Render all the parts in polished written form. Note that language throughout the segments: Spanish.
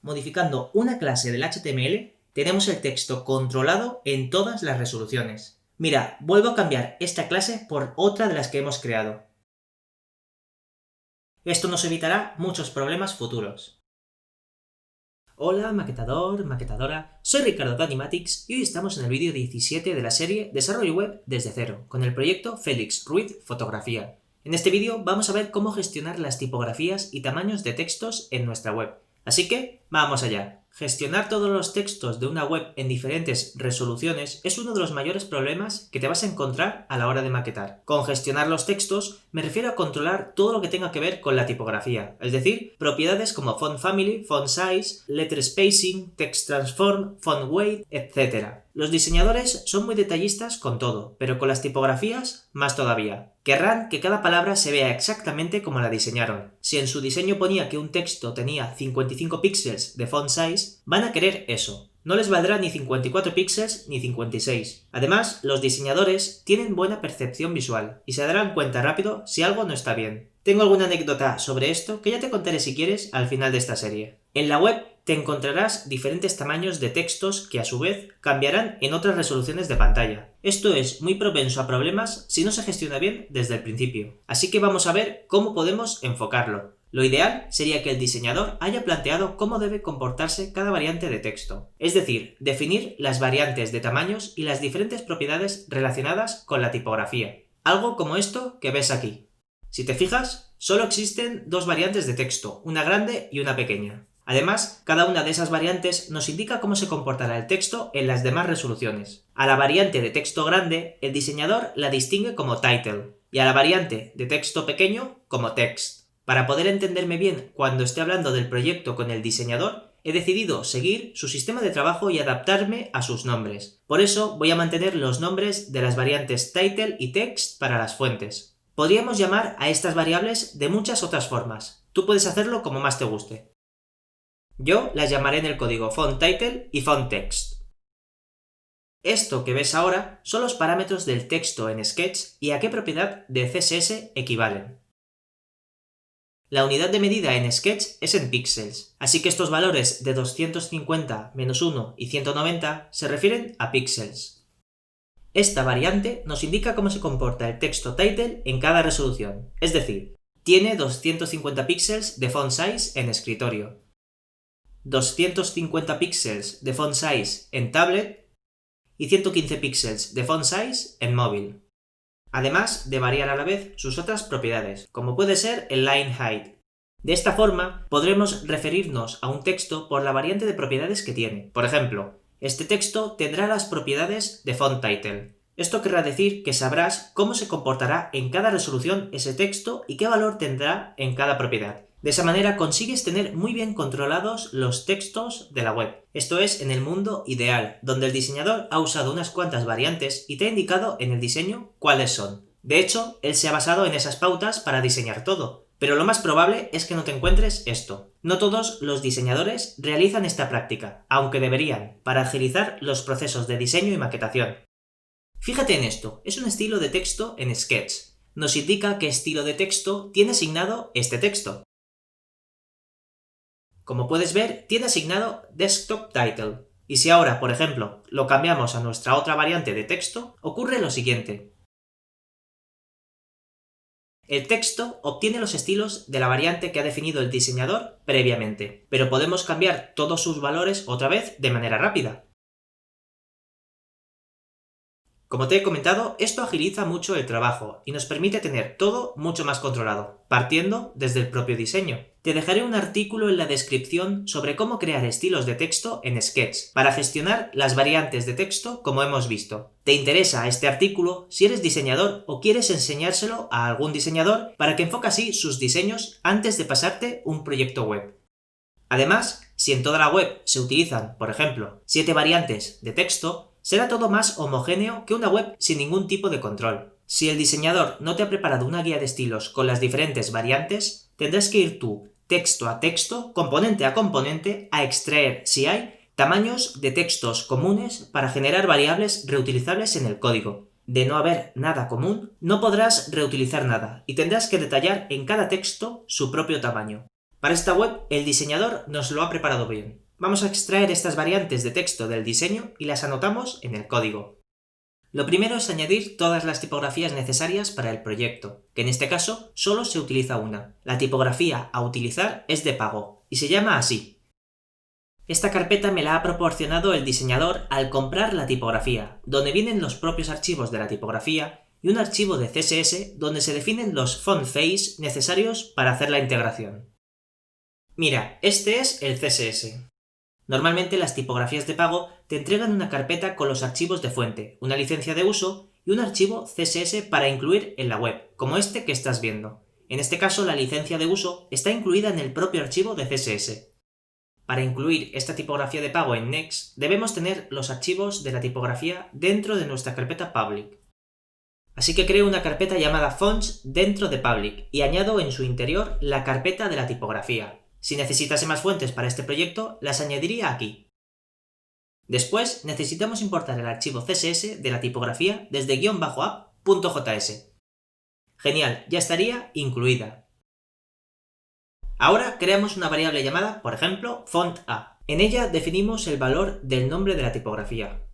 Modificando una clase del HTML, tenemos el texto controlado en todas las resoluciones. Mira, vuelvo a cambiar esta clase por otra de las que hemos creado. Esto nos evitará muchos problemas futuros. Hola maquetador, maquetadora, soy Ricardo de Animatics y hoy estamos en el vídeo 17 de la serie Desarrollo Web desde cero, con el proyecto Félix Ruiz Fotografía. En este vídeo vamos a ver cómo gestionar las tipografías y tamaños de textos en nuestra web. Así que, ¡vamos allá! Gestionar todos los textos de una web en diferentes resoluciones es uno de los mayores problemas que te vas a encontrar a la hora de maquetar. Con gestionar los textos me refiero a controlar todo lo que tenga que ver con la tipografía, es decir, propiedades como font family, font size, letter spacing, text transform, font weight, etc. Los diseñadores son muy detallistas con todo, pero con las tipografías más todavía. Querrán que cada palabra se vea exactamente como la diseñaron. Si en su diseño ponía que un texto tenía 55 píxeles de font size, van a querer eso. No les valdrá ni 54 píxeles ni 56. Además, los diseñadores tienen buena percepción visual y se darán cuenta rápido si algo no está bien. Tengo alguna anécdota sobre esto que ya te contaré si quieres al final de esta serie. En la web te encontrarás diferentes tamaños de textos que a su vez cambiarán en otras resoluciones de pantalla. Esto es muy propenso a problemas si no se gestiona bien desde el principio. Así que vamos a ver cómo podemos enfocarlo. Lo ideal sería que el diseñador haya planteado cómo debe comportarse cada variante de texto, es decir, definir las variantes de tamaños y las diferentes propiedades relacionadas con la tipografía. Algo como esto que ves aquí. Si te fijas, solo existen dos variantes de texto, una grande y una pequeña. Además, cada una de esas variantes nos indica cómo se comportará el texto en las demás resoluciones. A la variante de texto grande, el diseñador la distingue como title, y a la variante de texto pequeño como text. Para poder entenderme bien cuando esté hablando del proyecto con el diseñador, he decidido seguir su sistema de trabajo y adaptarme a sus nombres. Por eso voy a mantener los nombres de las variantes title y text para las fuentes. Podríamos llamar a estas variables de muchas otras formas. Tú puedes hacerlo como más te guste. Yo las llamaré en el código font title y font text. Esto que ves ahora son los parámetros del texto en Sketch y a qué propiedad de CSS equivalen. La unidad de medida en Sketch es en píxeles, así que estos valores de 250, -1 y 190 se refieren a píxeles. Esta variante nos indica cómo se comporta el texto title en cada resolución, es decir, tiene 250 píxeles de font size en escritorio, 250 píxeles de font size en tablet y 115 píxeles de font size en móvil. Además de variar a la vez sus otras propiedades, como puede ser el line height. De esta forma, podremos referirnos a un texto por la variante de propiedades que tiene. Por ejemplo, este texto tendrá las propiedades de font title. Esto querrá decir que sabrás cómo se comportará en cada resolución ese texto y qué valor tendrá en cada propiedad. De esa manera consigues tener muy bien controlados los textos de la web. Esto es en el mundo ideal, donde el diseñador ha usado unas cuantas variantes y te ha indicado en el diseño cuáles son. De hecho, él se ha basado en esas pautas para diseñar todo, pero lo más probable es que no te encuentres esto. No todos los diseñadores realizan esta práctica, aunque deberían, para agilizar los procesos de diseño y maquetación. Fíjate en esto, es un estilo de texto en Sketch. Nos indica qué estilo de texto tiene asignado este texto. Como puedes ver, tiene asignado Desktop Title. Y si ahora, por ejemplo, lo cambiamos a nuestra otra variante de texto, ocurre lo siguiente. El texto obtiene los estilos de la variante que ha definido el diseñador previamente, pero podemos cambiar todos sus valores otra vez de manera rápida. Como te he comentado, esto agiliza mucho el trabajo y nos permite tener todo mucho más controlado, partiendo desde el propio diseño. Te dejaré un artículo en la descripción sobre cómo crear estilos de texto en Sketch para gestionar las variantes de texto como hemos visto. ¿Te interesa este artículo si eres diseñador o quieres enseñárselo a algún diseñador para que enfoque así sus diseños antes de pasarte un proyecto web? Además, si en toda la web se utilizan, por ejemplo, 7 variantes de texto, será todo más homogéneo que una web sin ningún tipo de control. Si el diseñador no te ha preparado una guía de estilos con las diferentes variantes, tendrás que ir tú, texto a texto, componente a componente, a extraer, si hay, tamaños de textos comunes para generar variables reutilizables en el código. De no haber nada común, no podrás reutilizar nada y tendrás que detallar en cada texto su propio tamaño. Para esta web, el diseñador nos lo ha preparado bien. Vamos a extraer estas variantes de texto del diseño y las anotamos en el código. Lo primero es añadir todas las tipografías necesarias para el proyecto, que en este caso solo se utiliza una. La tipografía a utilizar es de pago, y se llama así. Esta carpeta me la ha proporcionado el diseñador al comprar la tipografía, donde vienen los propios archivos de la tipografía y un archivo de CSS donde se definen los font face necesarios para hacer la integración. Mira, este es el CSS. Normalmente las tipografías de pago te entregan una carpeta con los archivos de fuente, una licencia de uso y un archivo CSS para incluir en la web, como este que estás viendo. En este caso la licencia de uso está incluida en el propio archivo de CSS. Para incluir esta tipografía de pago en Next, debemos tener los archivos de la tipografía dentro de nuestra carpeta public. Así que creo una carpeta llamada fonts dentro de public y añado en su interior la carpeta de la tipografía. Si necesitase más fuentes para este proyecto, las añadiría aquí. Después necesitamos importar el archivo CSS de la tipografía desde -app.js. Genial, ya estaría incluida. Ahora creamos una variable llamada, por ejemplo, font_a. En ella definimos el valor del nombre de la tipografía.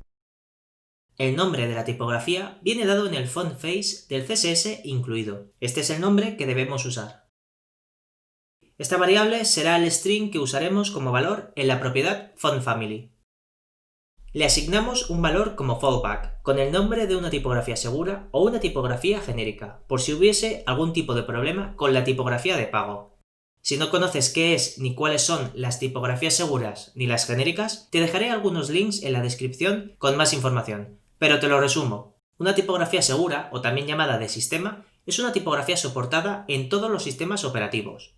El nombre de la tipografía viene dado en el font face del CSS incluido. Este es el nombre que debemos usar. Esta variable será el string que usaremos como valor en la propiedad fontFamily. Le asignamos un valor como fallback, con el nombre de una tipografía segura o una tipografía genérica, por si hubiese algún tipo de problema con la tipografía de pago. Si no conoces qué es ni cuáles son las tipografías seguras ni las genéricas, te dejaré algunos links en la descripción con más información, pero te lo resumo. Una tipografía segura, o también llamada de sistema, es una tipografía soportada en todos los sistemas operativos.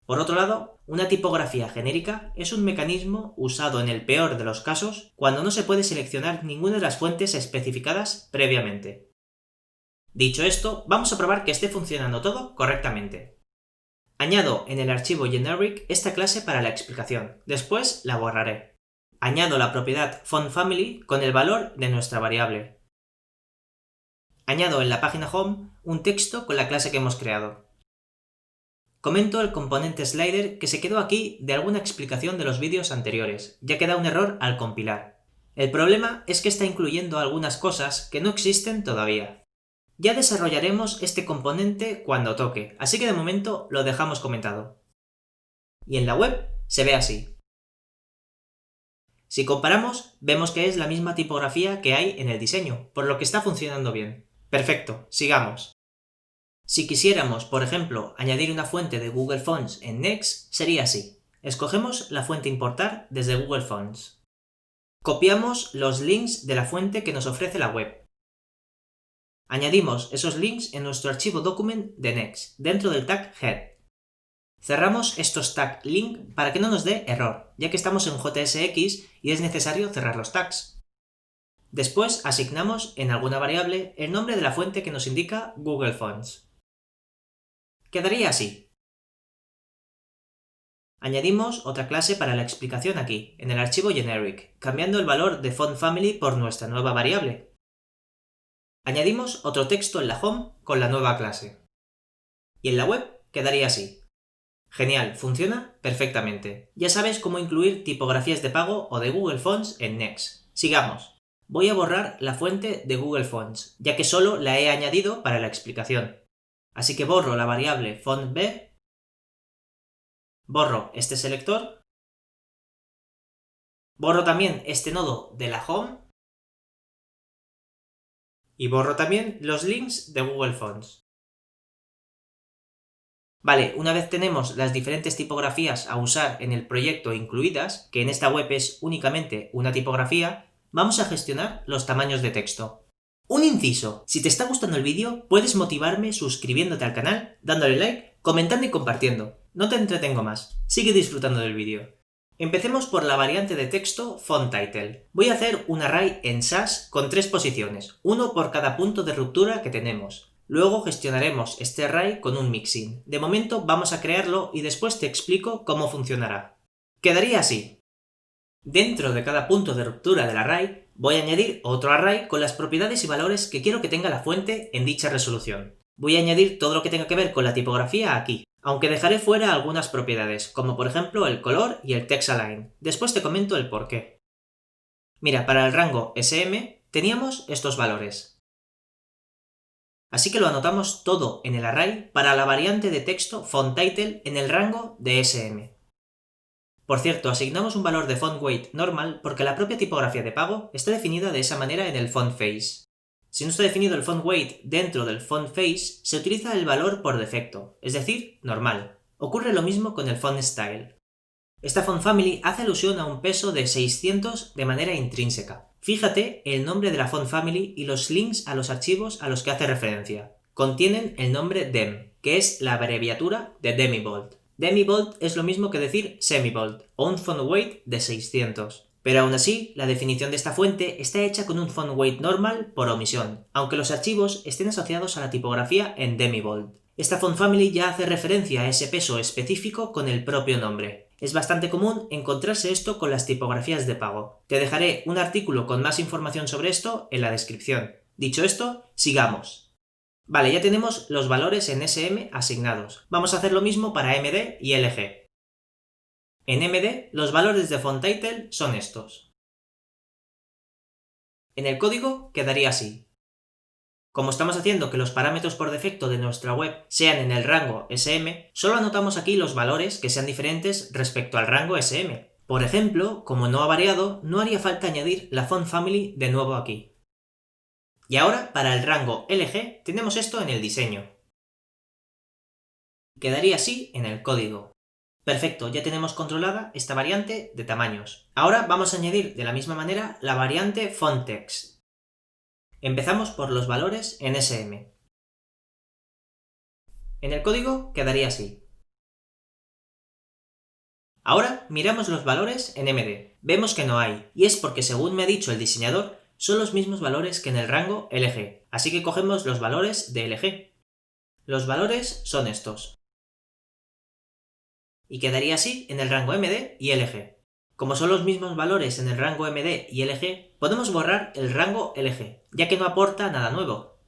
Por otro lado, una tipografía genérica es un mecanismo usado en el peor de los casos cuando no se puede seleccionar ninguna de las fuentes especificadas previamente. Dicho esto, vamos a probar que esté funcionando todo correctamente. Añado en el archivo generic esta clase para la explicación, después la borraré. Añado la propiedad fontFamily con el valor de nuestra variable. Añado en la página home un texto con la clase que hemos creado. Comento el componente slider que se quedó aquí de alguna explicación de los vídeos anteriores, ya que da un error al compilar. El problema es que está incluyendo algunas cosas que no existen todavía. Ya desarrollaremos este componente cuando toque, así que de momento lo dejamos comentado. Y en la web se ve así. Si comparamos, vemos que es la misma tipografía que hay en el diseño, por lo que está funcionando bien. Perfecto, sigamos. Si quisiéramos, por ejemplo, añadir una fuente de Google Fonts en Next, sería así. Escogemos la fuente importar desde Google Fonts. Copiamos los links de la fuente que nos ofrece la web. Añadimos esos links en nuestro archivo document de Next, dentro del tag head. Cerramos estos tag link para que no nos dé error, ya que estamos en JSX y es necesario cerrar los tags. Después asignamos en alguna variable el nombre de la fuente que nos indica Google Fonts. Quedaría así. Añadimos otra clase para la explicación aquí, en el archivo generic, cambiando el valor de fontFamily por nuestra nueva variable. Añadimos otro texto en la home con la nueva clase. Y en la web quedaría así. Genial, funciona perfectamente. Ya sabes cómo incluir tipografías de pago o de Google Fonts en Next. Sigamos. Voy a borrar la fuente de Google Fonts, ya que solo la he añadido para la explicación. Así que borro la variable fontB, borro este selector, borro también este nodo de la home y borro también los links de Google Fonts. Vale, una vez tenemos las diferentes tipografías a usar en el proyecto incluidas, que en esta web es únicamente una tipografía, vamos a gestionar los tamaños de texto. Un inciso, si te está gustando el vídeo, puedes motivarme suscribiéndote al canal, dándole like, comentando y compartiendo. No te entretengo más, sigue disfrutando del vídeo. Empecemos por la variante de texto FontTitle. Voy a hacer un array en SAS con 3 posiciones, uno por cada punto de ruptura que tenemos. Luego gestionaremos este array con un mixin. De momento vamos a crearlo y después te explico cómo funcionará. Quedaría así. Dentro de cada punto de ruptura del array, voy a añadir otro array con las propiedades y valores que quiero que tenga la fuente en dicha resolución. Voy a añadir todo lo que tenga que ver con la tipografía aquí. aunque dejaré fuera algunas propiedades, como por ejemplo el color y el text align. Después te comento el por qué. Mira, para el rango SM teníamos estos valores. Así que lo anotamos todo en el array para la variante de texto fontTitle en el rango de SM. Por cierto, asignamos un valor de fontWeight normal porque la propia tipografía de pago está definida de esa manera en el fontFace. Si no está definido el fontWeight dentro del fontFace, se utiliza el valor por defecto, es decir, normal. Ocurre lo mismo con el fontStyle. Esta fontFamily hace alusión a un peso de 600 de manera intrínseca. Fíjate el nombre de la fontFamily y los links a los archivos a los que hace referencia. Contienen el nombre dem, que es la abreviatura de demibold. Demibold es lo mismo que decir semibold, o un fontWeight de 600. Pero aún así, la definición de esta fuente está hecha con un fontWeight normal por omisión, aunque los archivos estén asociados a la tipografía en demibold. Esta fontFamily ya hace referencia a ese peso específico con el propio nombre. Es bastante común encontrarse esto con las tipografías de pago. Te dejaré un artículo con más información sobre esto en la descripción. Dicho esto, sigamos. Vale, ya tenemos los valores en SM asignados. Vamos a hacer lo mismo para MD y LG. En MD, los valores de fontTitle son estos. En el código quedaría así. Como estamos haciendo que los parámetros por defecto de nuestra web sean en el rango SM, solo anotamos aquí los valores que sean diferentes respecto al rango SM. Por ejemplo, como no ha variado, no haría falta añadir la fontFamily de nuevo aquí. Y ahora, para el rango LG, tenemos esto en el diseño. Quedaría así en el código. Perfecto, ya tenemos controlada esta variante de tamaños. Ahora vamos a añadir de la misma manera la variante fontText. Empezamos por los valores en SM. En el código quedaría así. Ahora miramos los valores en MD. Vemos que no hay, y es porque según me ha dicho el diseñador, son los mismos valores que en el rango LG. Así que cogemos los valores de LG. Los valores son estos. Y quedaría así en el rango MD y LG. Como son los mismos valores en el rango MD y LG, podemos borrar el rango LG, ya que no aporta nada nuevo.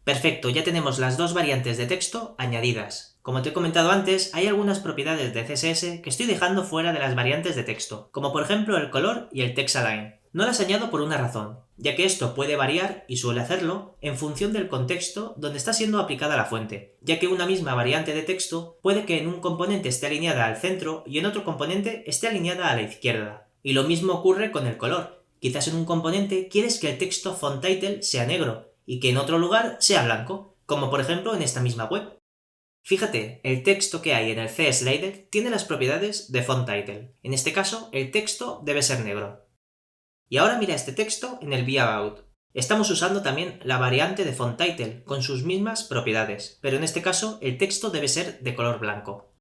Perfecto, ya tenemos las dos variantes de texto añadidas. Como te he comentado antes, hay algunas propiedades de CSS que estoy dejando fuera de las variantes de texto, como por ejemplo el color y el text align. No las añado por una razón, ya que esto puede variar, y suele hacerlo, en función del contexto donde está siendo aplicada la fuente, ya que una misma variante de texto puede que en un componente esté alineada al centro y en otro componente esté alineada a la izquierda. Y lo mismo ocurre con el color. Quizás en un componente quieres que el texto fontTitle sea negro y que en otro lugar sea blanco, como por ejemplo en esta misma web. Fíjate, el texto que hay en el CSlider tiene las propiedades de fontTitle. En este caso, el texto debe ser negro. Y ahora mira este texto en el beAbout. Estamos usando también la variante de fontTitle con sus mismas propiedades, pero en este caso el texto debe ser de color blanco.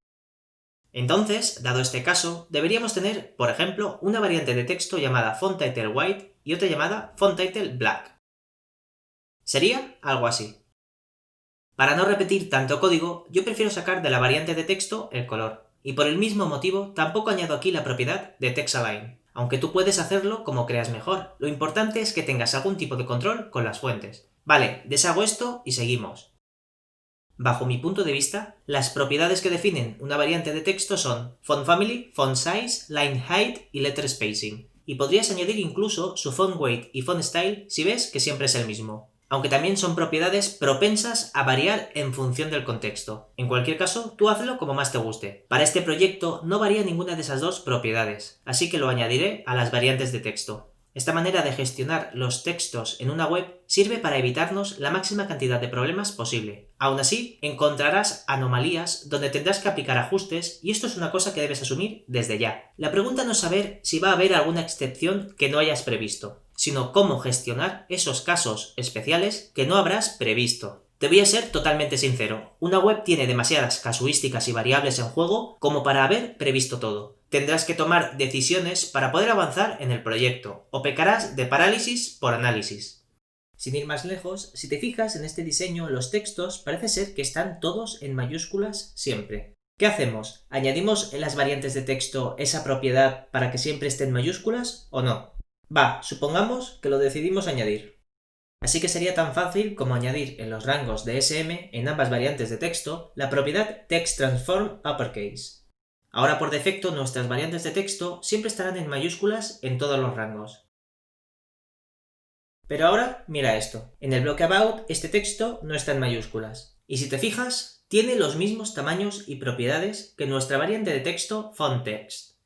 Entonces, dado este caso, deberíamos tener, por ejemplo, una variante de texto llamada fontTitle white y otra llamada fontTitle black. Sería algo así. Para no repetir tanto código, yo prefiero sacar de la variante de texto el color, y por el mismo motivo tampoco añado aquí la propiedad de text align. Aunque tú puedes hacerlo como creas mejor. Lo importante es que tengas algún tipo de control con las fuentes. Vale, deshago esto y seguimos. Bajo mi punto de vista, las propiedades que definen una variante de texto son fontFamily, fontSize, lineHeight y letterspacing. Y podrías añadir incluso su fontWeight y fontStyle si ves que siempre es el mismo. Aunque también son propiedades propensas a variar en función del contexto. En cualquier caso, tú hazlo como más te guste. Para este proyecto no varía ninguna de esas dos propiedades, así que lo añadiré a las variantes de texto. Esta manera de gestionar los textos en una web sirve para evitarnos la máxima cantidad de problemas posible. Aún así, encontrarás anomalías donde tendrás que aplicar ajustes y esto es una cosa que debes asumir desde ya. La pregunta no es saber si va a haber alguna excepción que no hayas previsto, sino cómo gestionar esos casos especiales que no habrás previsto. Te voy a ser totalmente sincero, una web tiene demasiadas casuísticas y variables en juego como para haber previsto todo. Tendrás que tomar decisiones para poder avanzar en el proyecto, o pecarás de parálisis por análisis. Sin ir más lejos, si te fijas en este diseño, los textos parece ser que están todos en mayúsculas siempre. ¿Qué hacemos? ¿Añadimos en las variantes de texto esa propiedad para que siempre esté en mayúsculas o no? Va, supongamos que lo decidimos añadir. Así que sería tan fácil como añadir en los rangos de SM en ambas variantes de texto la propiedad TextTransformUpperCase. Ahora por defecto nuestras variantes de texto siempre estarán en mayúsculas en todos los rangos. Pero ahora mira esto, en el bloque About este texto no está en mayúsculas, y si te fijas, tiene los mismos tamaños y propiedades que nuestra variante de texto FontText.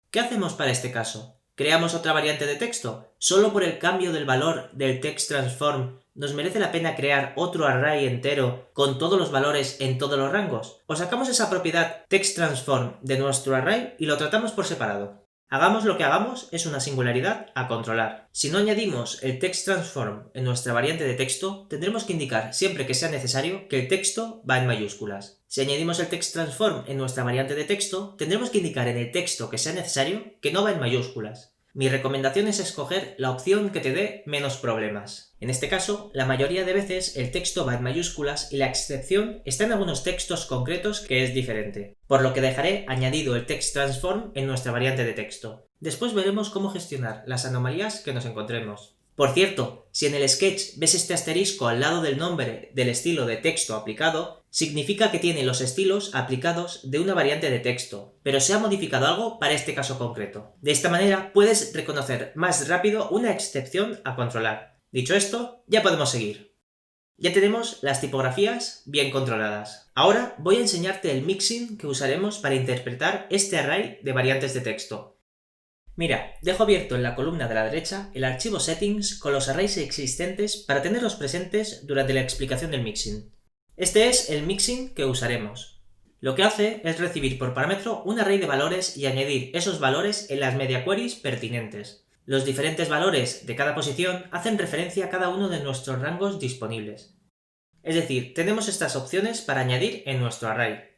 ¿Qué hacemos para este caso? ¿Creamos otra variante de texto? ¿Solo por el cambio del valor del TextTransform nos merece la pena crear otro array entero con todos los valores en todos los rangos? ¿O sacamos esa propiedad TextTransform de nuestro array y lo tratamos por separado? Hagamos lo que hagamos, es una singularidad a controlar. Si no añadimos el TextTransform en nuestra variante de texto, tendremos que indicar siempre que sea necesario que el texto va en mayúsculas. Si añadimos el TextTransform en nuestra variante de texto, tendremos que indicar en el texto que sea necesario que no va en mayúsculas. Mi recomendación es escoger la opción que te dé menos problemas. En este caso, la mayoría de veces el texto va en mayúsculas y la excepción está en algunos textos concretos que es diferente, por lo que dejaré añadido el TextTransform en nuestra variante de texto. Después veremos cómo gestionar las anomalías que nos encontremos. Por cierto, si en el sketch ves este asterisco al lado del nombre del estilo de texto aplicado, significa que tiene los estilos aplicados de una variante de texto, pero se ha modificado algo para este caso concreto. De esta manera puedes reconocer más rápido una excepción a controlar. Dicho esto, ya podemos seguir. Ya tenemos las tipografías bien controladas. Ahora voy a enseñarte el mixin que usaremos para interpretar este array de variantes de texto. Mira, dejo abierto en la columna de la derecha el archivo settings con los arrays existentes para tenerlos presentes durante la explicación del mixin. Este es el mixin que usaremos. Lo que hace es recibir por parámetro un array de valores y añadir esos valores en las media queries pertinentes. Los diferentes valores de cada posición hacen referencia a cada uno de nuestros rangos disponibles. Es decir, tenemos estas opciones para añadir en nuestro array.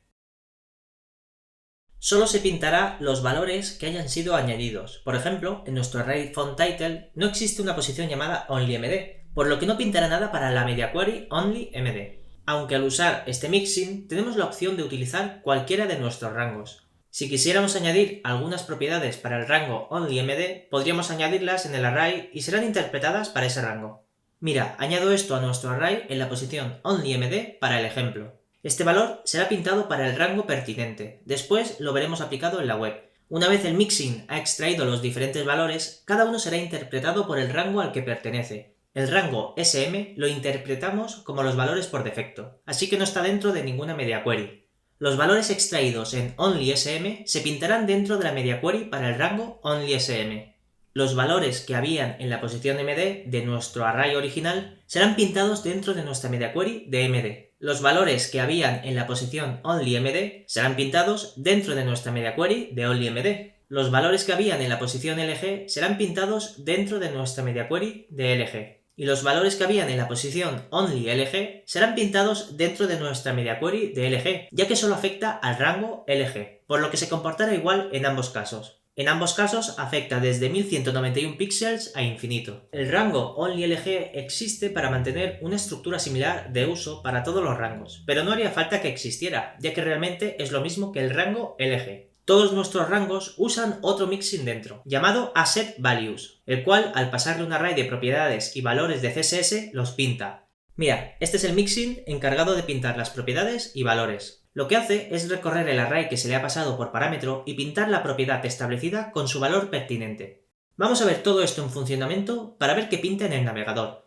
Solo se pintará los valores que hayan sido añadidos. Por ejemplo, en nuestro array FontTitle no existe una posición llamada OnlyMD, por lo que no pintará nada para la media query OnlyMD. Aunque al usar este mixin tenemos la opción de utilizar cualquiera de nuestros rangos. Si quisiéramos añadir algunas propiedades para el rango OnlyMD, podríamos añadirlas en el array y serán interpretadas para ese rango. Mira, añado esto a nuestro array en la posición OnlyMD para el ejemplo. Este valor será pintado para el rango pertinente, después lo veremos aplicado en la web. Una vez el mixin ha extraído los diferentes valores, cada uno será interpretado por el rango al que pertenece. El rango SM lo interpretamos como los valores por defecto, así que no está dentro de ninguna media query. Los valores extraídos en OnlySM se pintarán dentro de la media query para el rango OnlySM. Los valores que habían en la posición MD de nuestro array original serán pintados dentro de nuestra media query de MD. Los valores que habían en la posición OnlyMD serán pintados dentro de nuestra media query de OnlyMD. Los valores que habían en la posición LG serán pintados dentro de nuestra media query de LG. Y los valores que habían en la posición OnlyLG serán pintados dentro de nuestra media query de LG, ya que solo afecta al rango LG, por lo que se comportará igual en ambos casos. En ambos casos afecta desde 1191 píxeles a infinito. El rango OnlyLG existe para mantener una estructura similar de uso para todos los rangos, pero no haría falta que existiera, ya que realmente es lo mismo que el rango LG. Todos nuestros rangos usan otro mixin dentro, llamado AssetValues, el cual al pasarle un array de propiedades y valores de CSS los pinta. Mira, este es el mixin encargado de pintar las propiedades y valores. Lo que hace es recorrer el array que se le ha pasado por parámetro y pintar la propiedad establecida con su valor pertinente. Vamos a ver todo esto en funcionamiento para ver qué pinta en el navegador.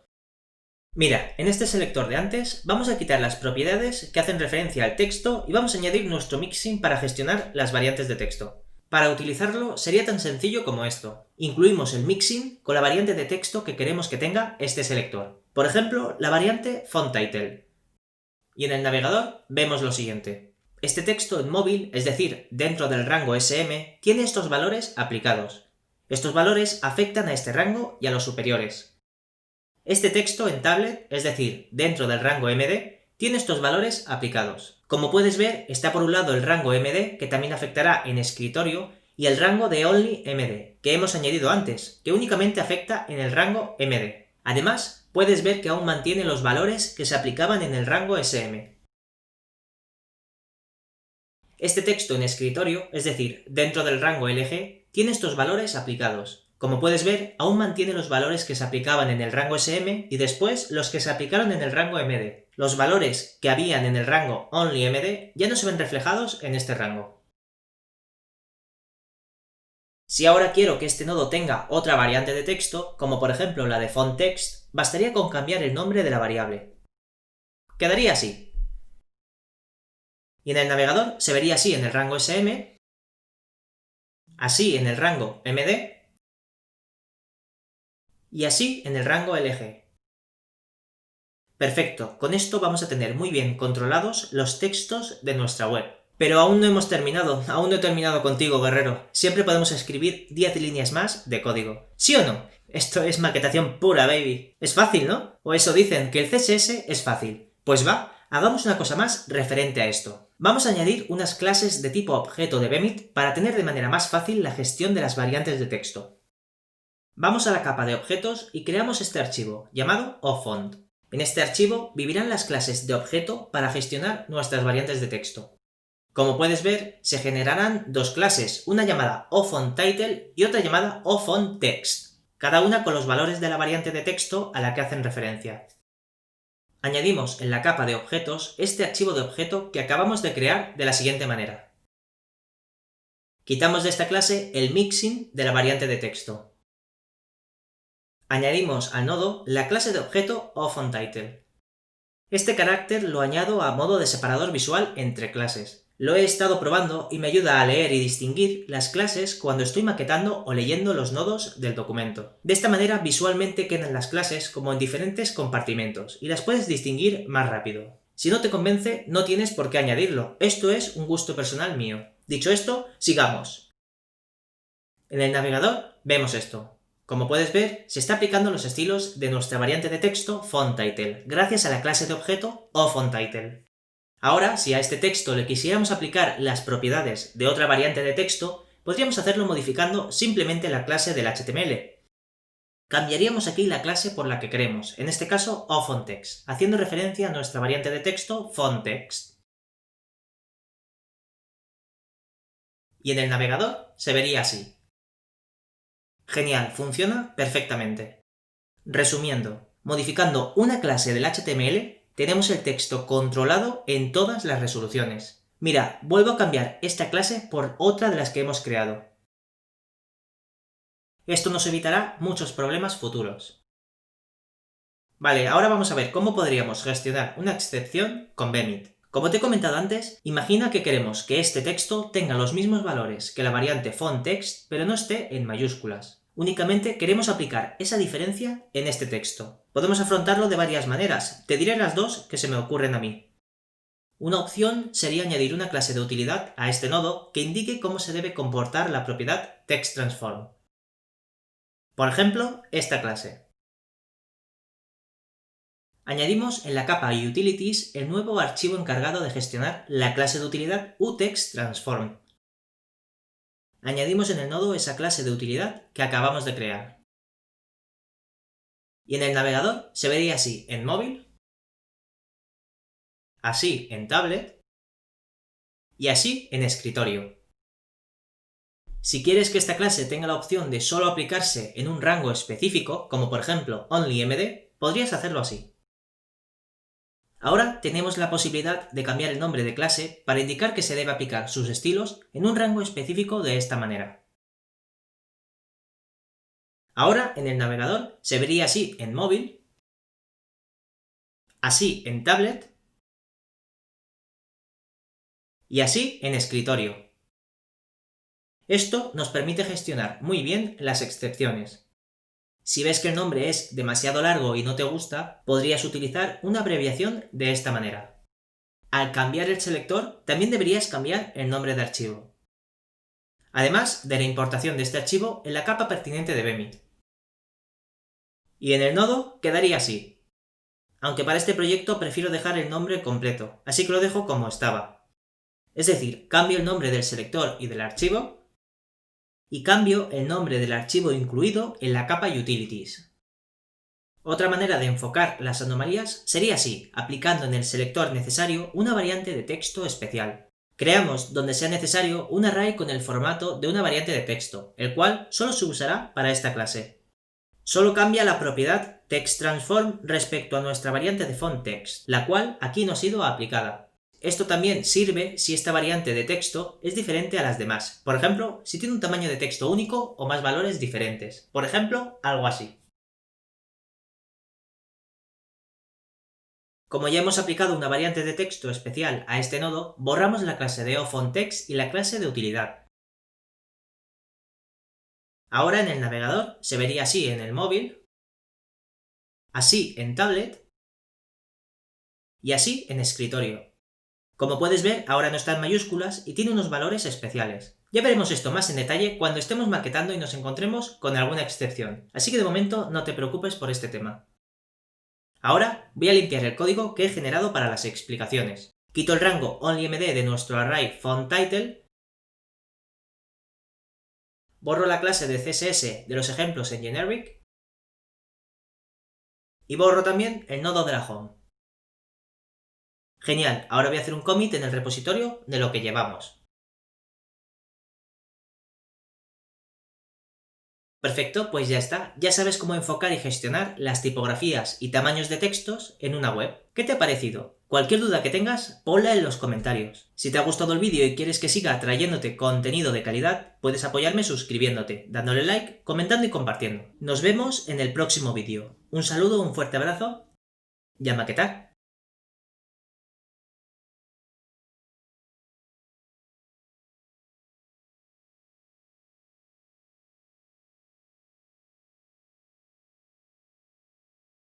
Mira, en este selector de antes vamos a quitar las propiedades que hacen referencia al texto y vamos a añadir nuestro mixin para gestionar las variantes de texto. Para utilizarlo sería tan sencillo como esto. Incluimos el mixin con la variante de texto que queremos que tenga este selector. Por ejemplo, la variante FontTitle. Y en el navegador vemos lo siguiente. Este texto en móvil, es decir, dentro del rango SM, tiene estos valores aplicados. Estos valores afectan a este rango y a los superiores. Este texto en tablet, es decir, dentro del rango MD, tiene estos valores aplicados. Como puedes ver, está por un lado el rango MD, que también afectará en escritorio, y el rango de OnlyMD, que hemos añadido antes, que únicamente afecta en el rango MD. Además, puedes ver que aún mantiene los valores que se aplicaban en el rango SM. Este texto en escritorio, es decir, dentro del rango LG, tiene estos valores aplicados. Como puedes ver, aún mantiene los valores que se aplicaban en el rango SM y después los que se aplicaron en el rango MD. Los valores que habían en el rango OnlyMD ya no se ven reflejados en este rango. Si ahora quiero que este nodo tenga otra variante de texto, como por ejemplo la de fontText, bastaría con cambiar el nombre de la variable. Quedaría así. Y en el navegador se vería así en el rango SM, así en el rango MD y así en el rango LG. Perfecto, con esto vamos a tener muy bien controlados los textos de nuestra web. Pero aún no hemos terminado, aún no he terminado contigo, guerrero. Siempre podemos escribir 10 líneas más de código. ¿Sí o no? Esto es maquetación pura, baby. Es fácil, ¿no? O eso dicen, que el CSS es fácil. Pues va, hagamos una cosa más referente a esto. Vamos a añadir unas clases de tipo objeto de Bemit para tener de manera más fácil la gestión de las variantes de texto. Vamos a la capa de objetos y creamos este archivo, llamado ofont. En este archivo vivirán las clases de objeto para gestionar nuestras variantes de texto. Como puedes ver, se generarán dos clases, una llamada oFontTitle y otra llamada oFontText, cada una con los valores de la variante de texto a la que hacen referencia. Añadimos en la capa de objetos este archivo de objeto que acabamos de crear de la siguiente manera. Quitamos de esta clase el mixin de la variante de texto. Añadimos al nodo la clase de objeto oFontTitle. Este carácter lo añado a modo de separador visual entre clases. Lo he estado probando y me ayuda a leer y distinguir las clases cuando estoy maquetando o leyendo los nodos del documento. De esta manera visualmente quedan las clases como en diferentes compartimentos y las puedes distinguir más rápido. Si no te convence, no tienes por qué añadirlo, esto es un gusto personal mío. Dicho esto, sigamos. En el navegador vemos esto. Como puedes ver, se está aplicando los estilos de nuestra variante de texto fontTitle, gracias a la clase de objeto oFontTitle. Ahora, si a este texto le quisiéramos aplicar las propiedades de otra variante de texto, podríamos hacerlo modificando simplemente la clase del HTML. Cambiaríamos aquí la clase por la que queremos, en este caso oFontText, haciendo referencia a nuestra variante de texto fontText. Y en el navegador se vería así. Genial, funciona perfectamente. Resumiendo, modificando una clase del HTML, tenemos el texto controlado en todas las resoluciones. Mira, vuelvo a cambiar esta clase por otra de las que hemos creado. Esto nos evitará muchos problemas futuros. Vale, ahora vamos a ver cómo podríamos gestionar una excepción con Bemit. Como te he comentado antes, imagina que queremos que este texto tenga los mismos valores que la variante fontText, pero no esté en mayúsculas. Únicamente queremos aplicar esa diferencia en este texto. Podemos afrontarlo de varias maneras, te diré las dos que se me ocurren a mí. Una opción sería añadir una clase de utilidad a este nodo que indique cómo se debe comportar la propiedad TextTransform. Por ejemplo, esta clase. Añadimos en la capa Utilities el nuevo archivo encargado de gestionar la clase de utilidad uTextTransform. Añadimos en el nodo esa clase de utilidad que acabamos de crear. Y en el navegador se vería así en móvil, así en tablet y así en escritorio. Si quieres que esta clase tenga la opción de solo aplicarse en un rango específico, como por ejemplo OnlyMD, podrías hacerlo así. Ahora tenemos la posibilidad de cambiar el nombre de clase para indicar que se debe aplicar sus estilos en un rango específico de esta manera. Ahora en el navegador se vería así en móvil, así en tablet y así en escritorio. Esto nos permite gestionar muy bien las excepciones. Si ves que el nombre es demasiado largo y no te gusta, podrías utilizar una abreviación de esta manera. Al cambiar el selector, también deberías cambiar el nombre de archivo. Además de la importación de este archivo en la capa pertinente de Bemit. Y en el nodo quedaría así. Aunque para este proyecto prefiero dejar el nombre completo, así que lo dejo como estaba. Es decir, cambio el nombre del selector y del archivo, y cambio el nombre del archivo incluido en la capa Utilities. Otra manera de enfocar las anomalías sería así, aplicando en el selector necesario una variante de texto especial. Creamos, donde sea necesario, un array con el formato de una variante de texto, el cual solo se usará para esta clase. Solo cambia la propiedad TextTransform respecto a nuestra variante de fontText, la cual aquí no ha sido aplicada. Esto también sirve si esta variante de texto es diferente a las demás, por ejemplo, si tiene un tamaño de texto único o más valores diferentes, por ejemplo, algo así. Como ya hemos aplicado una variante de texto especial a este nodo, borramos la clase de oFontText y la clase de utilidad. Ahora en el navegador se vería así en el móvil, así en tablet y así en escritorio. Como puedes ver, ahora no está en mayúsculas y tiene unos valores especiales. Ya veremos esto más en detalle cuando estemos maquetando y nos encontremos con alguna excepción, así que de momento no te preocupes por este tema. Ahora voy a limpiar el código que he generado para las explicaciones. Quito el rango onlyMD de nuestro array fontTitle, borro la clase de CSS de los ejemplos en generic y borro también el nodo de la home. Genial, ahora voy a hacer un commit en el repositorio de lo que llevamos. Perfecto, pues ya está. Ya sabes cómo enfocar y gestionar las tipografías y tamaños de textos en una web. ¿Qué te ha parecido? Cualquier duda que tengas, ponla en los comentarios. Si te ha gustado el vídeo y quieres que siga trayéndote contenido de calidad, puedes apoyarme suscribiéndote, dándole like, comentando y compartiendo. Nos vemos en el próximo vídeo. Un saludo, un fuerte abrazo y a maquetar.